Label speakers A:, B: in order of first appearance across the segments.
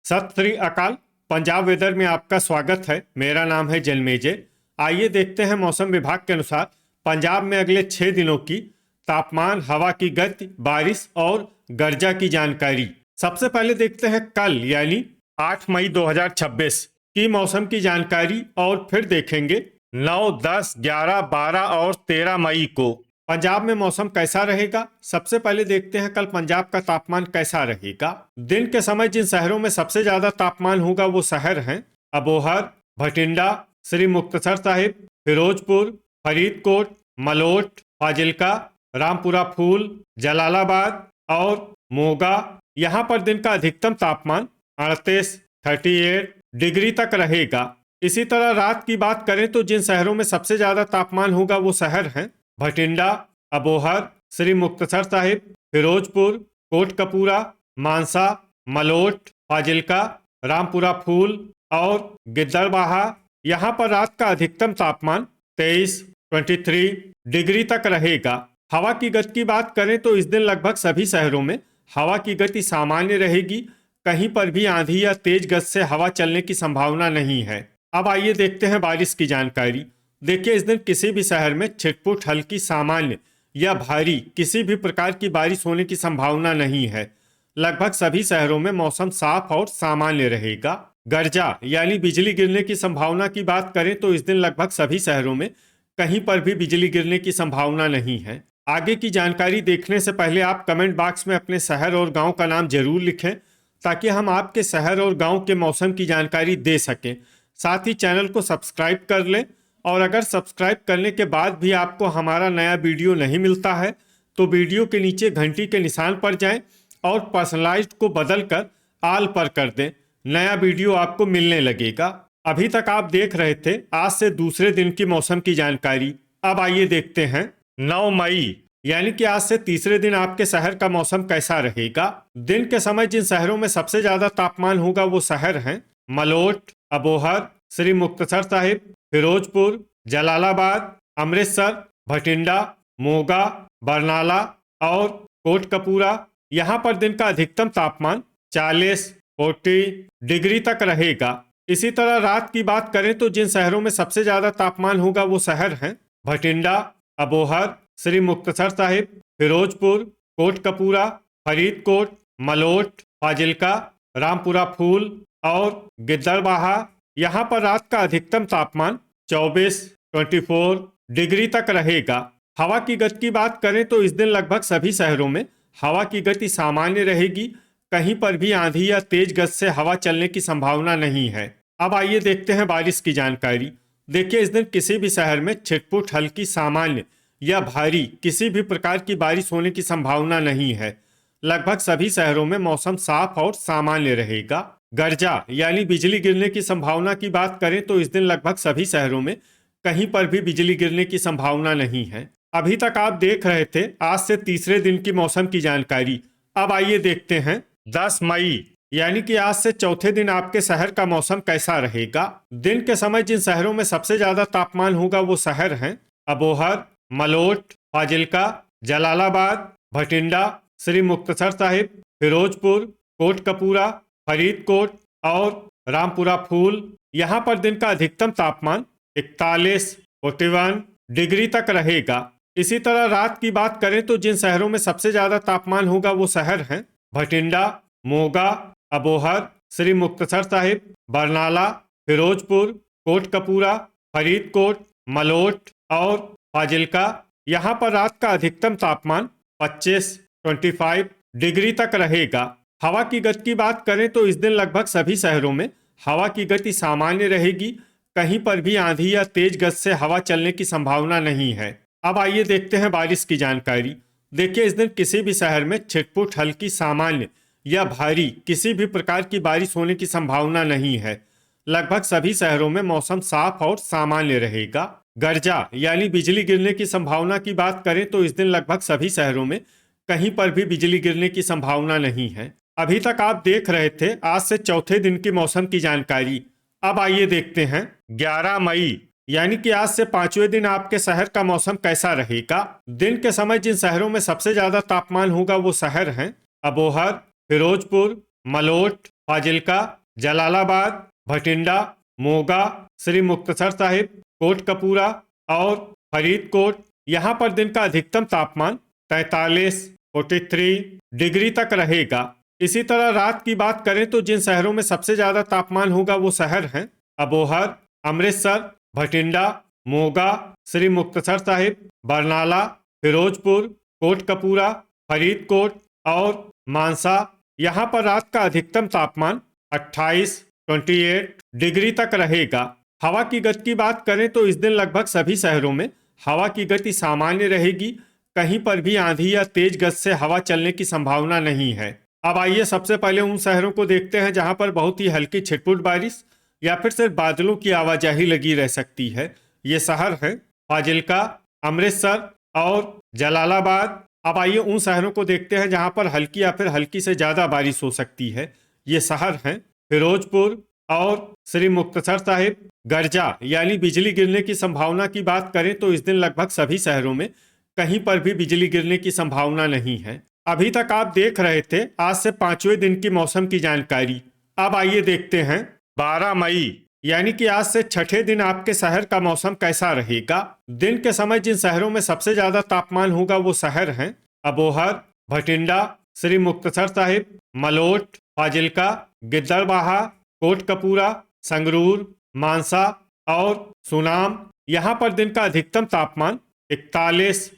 A: सत श्री अकाल। पंजाब वेदर में आपका स्वागत है। मेरा नाम है जन्मेजय। आइए देखते हैं मौसम विभाग के अनुसार पंजाब में अगले 6 दिनों की तापमान, हवा की गति, बारिश और गर्जा की जानकारी। सबसे पहले देखते हैं कल यानी 8 मई 2026 की मौसम की जानकारी और फिर देखेंगे 9, 10, 11, 12 और 13 मई को पंजाब में मौसम कैसा रहेगा। सबसे पहले देखते हैं कल पंजाब का तापमान कैसा रहेगा। दिन के समय जिन शहरों में सबसे ज्यादा तापमान होगा वो शहर हैं अबोहर, भटिंडा, श्री मुक्तसर साहिब, फिरोजपुर, फरीदकोट, मलोट, फाजिल्का, रामपुरा फूल, जलालाबाद और मोगा। यहाँ पर दिन का अधिकतम तापमान 38 डिग्री तक रहेगा। इसी तरह रात की बात करें तो जिन शहरों में सबसे ज्यादा तापमान होगा वो शहर हैं भटिंडा, अबोहर, श्री मुक्तसर साहिब, फिरोजपुर, कोटकपूरा, मानसा, मलोट, फाजिल्का, रामपुरा फूल और गिद्दड़बाहा। यहाँ पर रात का अधिकतम तापमान 23 डिग्री तक रहेगा। हवा की गति की बात करें तो इस दिन लगभग सभी शहरों में हवा की गति सामान्य रहेगी। कहीं पर भी आंधी या तेज गति से हवा चलने की संभावना नहीं है। अब आइए देखते हैं बारिश की जानकारी। देखिए, इस दिन किसी भी शहर में छिटपुट, हल्की, सामान्य या भारी किसी भी प्रकार की बारिश होने की संभावना नहीं है। लगभग सभी शहरों में मौसम साफ और सामान्य रहेगा। गर्जा यानी बिजली गिरने की संभावना की बात करें तो इस दिन लगभग सभी शहरों में कहीं पर भी बिजली गिरने की संभावना नहीं है। आगे की जानकारी देखने से पहले आप कमेंट बॉक्स में अपने शहर और गांव का नाम जरूर लिखें ताकि हम आपके शहर और गांव के मौसम की जानकारी दे सकें। साथ ही चैनल को सब्सक्राइब कर लें और अगर सब्सक्राइब करने के बाद भी आपको हमारा नया वीडियो नहीं मिलता है तो वीडियो के नीचे घंटी के निशान पर जाएं और पर्सनलाइज्ड को बदलकर आल पर कर दें। नया वीडियो आपको मिलने लगेगा। अभी तक आप देख रहे थे आज से दूसरे दिन की मौसम की जानकारी। अब आइए देखते हैं 9 मई यानी कि आज से तीसरे दिन आपके शहर का मौसम कैसा रहेगा। दिन के समय जिन शहरों में सबसे ज्यादा तापमान होगा वो शहर हैं मलोट, अबोहर, श्री मुक्तसर साहिब, फिरोजपुर, जलालाबाद, अमृतसर, भटिंडा, मोगा, बरनाला और कोटकपूरा। यहाँ पर दिन का अधिकतम तापमान 40 डिग्री तक रहेगा। इसी तरह रात की बात करें तो जिन शहरों में सबसे ज्यादा तापमान होगा वो शहर हैं भटिंडा, अबोहर, श्री मुक्तसर साहिब, फिरोजपुर, कोटकपूरा, फरीदकोट, मलोट, फाजिल्का, रामपुरा फूल और गिद्दड़बाहा। यहाँ पर रात का अधिकतम तापमान 24 डिग्री तक रहेगा। हवा की गति की बात करें तो इस दिन लगभग सभी शहरों में हवा की गति सामान्य रहेगी। कहीं पर भी आंधी या तेज गति से हवा चलने की संभावना नहीं है। अब आइए देखते हैं बारिश की जानकारी। देखिए, इस दिन किसी भी शहर में छिटपुट, हल्की, सामान्य या भारी किसी भी प्रकार की बारिश होने की संभावना नहीं है। लगभग सभी शहरों में मौसम साफ और सामान्य रहेगा। गर्जा यानी बिजली गिरने की संभावना की बात करें तो इस दिन लगभग सभी शहरों में कहीं पर भी बिजली गिरने की संभावना नहीं है। अभी तक आप देख रहे थे आज से तीसरे दिन की मौसम की जानकारी। अब आइए देखते हैं 10 मई यानी कि आज से चौथे दिन आपके शहर का मौसम कैसा रहेगा। दिन के समय जिन शहरों में सबसे ज्यादा तापमान होगा वो शहर हैं अबोहर, मलोट, फाजिल्का, जलालाबाद, भटिंडा, श्री मुक्तसर साहिब, फिरोजपुर, कोटकपूरा, फरीदकोट और रामपुरा फूल। यहाँ पर दिन का अधिकतम तापमान 41 डिग्री तक रहेगा। इसी तरह रात की बात करें तो जिन शहरों में सबसे ज्यादा तापमान होगा वो शहर हैं भटिंडा, मोगा, अबोहर, श्री मुक्तसर साहिब, बरनाला, फिरोजपुर, कोटकपूरा, फरीदकोट, मलोट और फाजिल्का। यहाँ पर रात का अधिकतम तापमान 25 डिग्री तक रहेगा। हवा की गति की बात करें तो इस दिन लगभग सभी शहरों में हवा की गति सामान्य रहेगी। कहीं पर भी आंधी या तेज गति से हवा चलने की संभावना नहीं है। अब आइए देखते हैं बारिश की जानकारी। देखिए, इस दिन किसी भी शहर में छिटपुट, हल्की, सामान्य या भारी किसी भी प्रकार की बारिश होने की संभावना नहीं है। लगभग सभी शहरों में मौसम साफ और सामान्य रहेगा। गर्जा यानी बिजली गिरने की संभावना की बात करें तो इस दिन लगभग सभी शहरों में कहीं पर भी बिजली गिरने की संभावना नहीं है। अभी तक आप देख रहे थे आज से चौथे दिन की मौसम की जानकारी। अब आइए देखते हैं 11 मई यानी कि आज से पांचवें दिन आपके शहर का मौसम कैसा रहेगा। दिन के समय जिन शहरों में सबसे ज्यादा तापमान होगा वो शहर हैं अबोहर, फिरोजपुर, मलोट, फाजिल्का, जलालाबाद, भटिंडा, मोगा, श्री मुक्तसर साहिब, कोटकपूरा और फरीदकोट। यहाँ पर दिन का अधिकतम तापमान 43 डिग्री तक रहेगा। इसी तरह रात की बात करें तो जिन शहरों में सबसे ज्यादा तापमान होगा वो शहर हैं अबोहर, अमृतसर, भटिंडा, मोगा, श्री मुक्तसर साहिब, बरनाला, फिरोजपुर, कोटकपूरा, फरीदकोट और मानसा। यहाँ पर रात का अधिकतम तापमान 28 डिग्री तक रहेगा। हवा की गति की बात करें तो इस दिन लगभग सभी शहरों में हवा की गति सामान्य रहेगी। कहीं पर भी आंधी या तेज गति से हवा चलने की संभावना नहीं है। अब आइए सबसे पहले उन शहरों को देखते हैं जहां पर बहुत ही हल्की छिटपुट बारिश या फिर सिर्फ बादलों की आवाजाही लगी रह सकती है। ये शहर हैं फाजिल्का, अमृतसर और जलालाबाद। अब आइए उन शहरों को देखते हैं जहां पर हल्की या फिर हल्की से ज्यादा बारिश हो सकती है। ये शहर हैं फिरोजपुर और श्री मुक्तसर साहिब। गर्जा यानी बिजली गिरने की संभावना की बात करें तो इस दिन लगभग सभी शहरों में कहीं पर भी बिजली गिरने की संभावना नहीं है। अभी तक आप देख रहे थे आज से 5वें दिन की मौसम की जानकारी। अब आइए देखते हैं 12 मई यानी कि आज से छठे दिन आपके शहर का मौसम कैसा रहेगा। दिन के समय जिन शहरों में सबसे ज्यादा तापमान होगा वो शहर हैं अबोहर, भटिंडा, श्री मुक्तसर साहिब, मलोट, फाजिल्का, गिद्दड़बाहा, कोटकपूरा, संगरूर, मानसा और सुनाम। यहाँ पर दिन का अधिकतम तापमान 41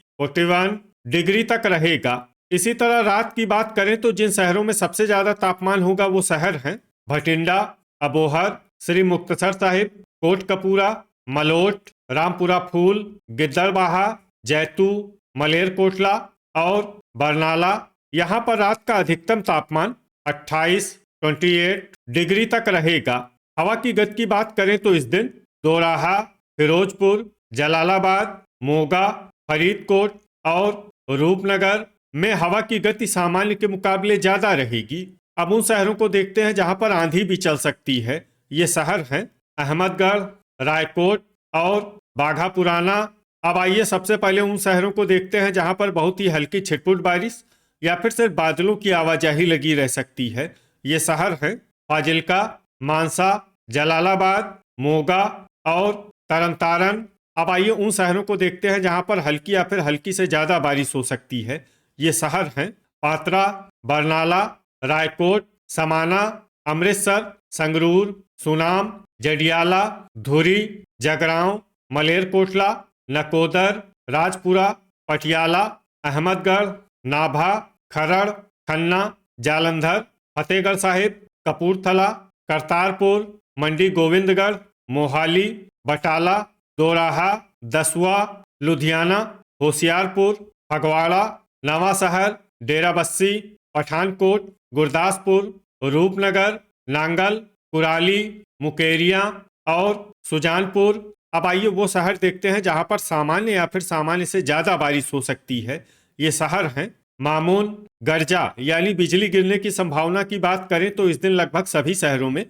A: डिग्री तक रहेगा। इसी तरह रात की बात करें तो जिन शहरों में सबसे ज्यादा तापमान होगा वो शहर हैं भटिंडा, अबोहर, श्री मुक्तसर साहिब, कोटकपूरा, मलोट, रामपुरा फूल, गिद्दड़बाहा, जैतू, मलेरकोटला और बरनाला। यहाँ पर रात का अधिकतम तापमान 28 डिग्री तक रहेगा। हवा की गति की बात करें तो इस दिन दोराहा, फिरोजपुर, जलालाबाद, मोगा, फरीदकोट और रूपनगर में हवा की गति सामान्य के मुकाबले ज्यादा रहेगी। अब उन शहरों को देखते हैं जहां पर आंधी भी चल सकती है। ये शहर हैं अहमदगढ़, रायकोट और बाघा पुराना। अब आइए सबसे पहले उन शहरों को देखते हैं जहां पर बहुत ही हल्की छिटपुट बारिश या फिर सिर्फ बादलों की आवाजाही लगी रह सकती है। ये शहर हैं फाजिल्का, मानसा, जलालाबाद, मोगा और तरनतारन। अब आइए उन शहरों को देखते हैं जहां पर हल्की या फिर हल्की से ज्यादा बारिश हो सकती है। ये शहर हैं पात्रा, बरनाला, रायकोट, समाना, अमृतसर, संगरूर, सुनाम, जडियाला, धुरी, जगरांव, मलेरकोटला, नकोदर, राजपुरा, पटियाला, अहमदगढ़, नाभा, खरड़, खन्ना, जालंधर, फतेहगढ़ साहिब, कपूरथला, करतारपुर, मंडी गोविंदगढ़, मोहाली, बटाला, दोराहा, दसुआ, लुधियाना, होशियारपुर, फगवाड़ा, नवांशहर, डेराबस्सी, पठानकोट, गुरदासपुर, रूपनगर, नांगल, कुराली, मुकेरिया और सुजानपुर। अब आइए वो शहर देखते हैं जहां पर सामान्य या फिर सामान्य से ज्यादा बारिश हो सकती है। ये शहर हैं मामून, गर्जा यानी बिजली गिरने की संभावना की बात करें तो इस दिन लगभग सभी शहरों में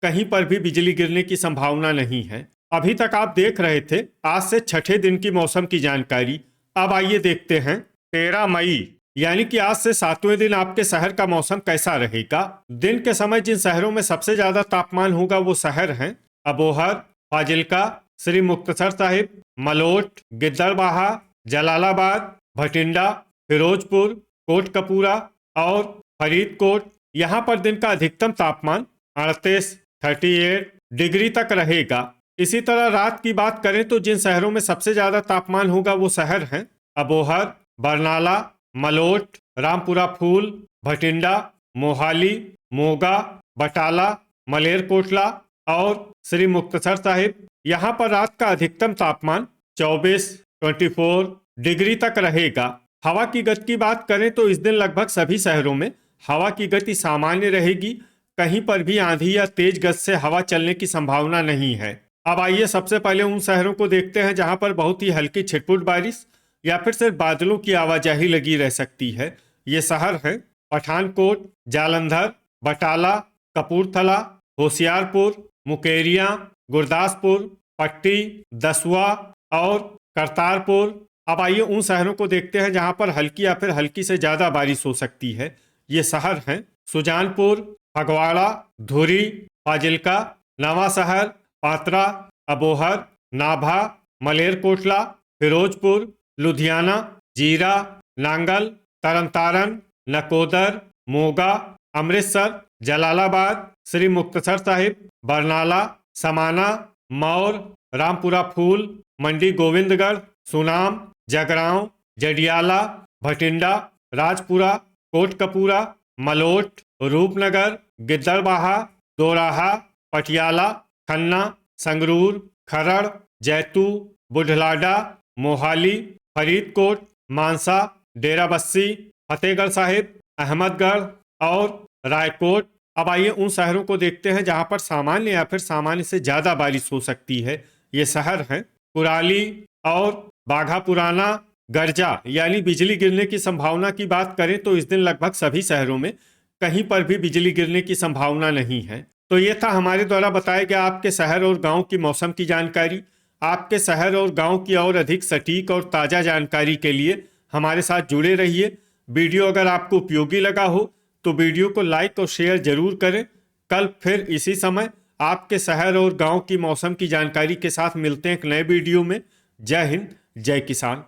A: कहीं पर भी बिजली गिरने की संभावना नहीं है। अभी तक आप देख रहे थे आज से छठे दिन की मौसम की जानकारी। अब आइए देखते हैं 13 मई यानी कि आज से 7वें दिन आपके शहर का मौसम कैसा रहेगा। दिन के समय जिन शहरों में सबसे ज्यादा तापमान होगा वो शहर हैं अबोहर, फाजिल्का, श्री मुक्तसर साहिब, मलोट, गिद्दड़बाहा, जलालाबाद, भटिंडा, फिरोजपुर, कोटकपूरा और फरीदकोट। यहाँ पर दिन का अधिकतम तापमान 38 डिग्री तक रहेगा। इसी तरह रात की बात करें तो जिन शहरों में सबसे ज्यादा तापमान होगा वो शहर हैं अबोहर, बरनाला, मलोट, रामपुरा फूल, भटिंडा, मोहाली, मोगा, बटाला, मलेरकोटला और श्री मुक्तसर साहिब। यहाँ पर रात का अधिकतम तापमान 24 डिग्री तक रहेगा। हवा की गति की बात करें तो इस दिन लगभग सभी शहरों में हवा की गति सामान्य रहेगी। कहीं पर भी आंधी या तेज गति से हवा चलने की संभावना नहीं है। अब आइए सबसे पहले उन शहरों को देखते हैं जहां पर बहुत ही हल्की छिटपुट बारिश या फिर सिर्फ बादलों की आवाजाही लगी रह सकती है। ये शहर हैं पठानकोट, जालंधर, बटाला, कपूरथला, होशियारपुर, मुकेरिया, गुरदासपुर, पट्टी, दसुआ और करतारपुर। अब आइए उन शहरों को देखते हैं जहां पर हल्की या फिर हल्की से ज्यादा बारिश हो सकती है। ये शहर हैं सुजानपुर, फगवाड़ा, धुरी, फाजिल्का, नवा शहर, पात्रा, अबोहर, नाभा, मलेरकोटला, फिरोजपुर, लुधियाना, जीरा, नांगल, तरनतारन, नकोदर, मोगा, अमृतसर, जलालाबाद, श्री मुक्तसर साहिब, बरनाला, समाना, मौर, रामपुरा फूल, मंडी गोविंदगढ़, सुनाम, जगरांव, जडियाला, भटिंडा, राजपुरा, कोटकपूरा, मलोट, रूपनगर, गिद्दड़बाहा, दोराहा, पटियाला, खन्ना, संगरूर, खरड़, जैतू, बुढ़लाडा, मोहाली, फरीदकोट, मानसा, डेराबस्सी, फतेहगढ़ साहिब, अहमदगढ़ और रायकोट। अब आइए उन शहरों को देखते हैं जहां पर सामान्य या फिर सामान्य से ज्यादा बारिश हो सकती है। ये शहर हैं कुराली और बाघा पुराना। गर्जा यानी बिजली गिरने की संभावना की बात करें तो इस दिन लगभग सभी शहरों में कहीं पर भी बिजली गिरने की संभावना नहीं है। तो ये था हमारे द्वारा बताया गया आपके शहर और गांव की मौसम की जानकारी। आपके शहर और गांव की और अधिक सटीक और ताज़ा जानकारी के लिए हमारे साथ जुड़े रहिए। वीडियो अगर आपको उपयोगी लगा हो तो वीडियो को लाइक और शेयर जरूर करें। कल फिर इसी समय आपके शहर और गांव की मौसम की जानकारी के साथ मिलते हैं एक नए वीडियो में। जय हिंद, जय किसान।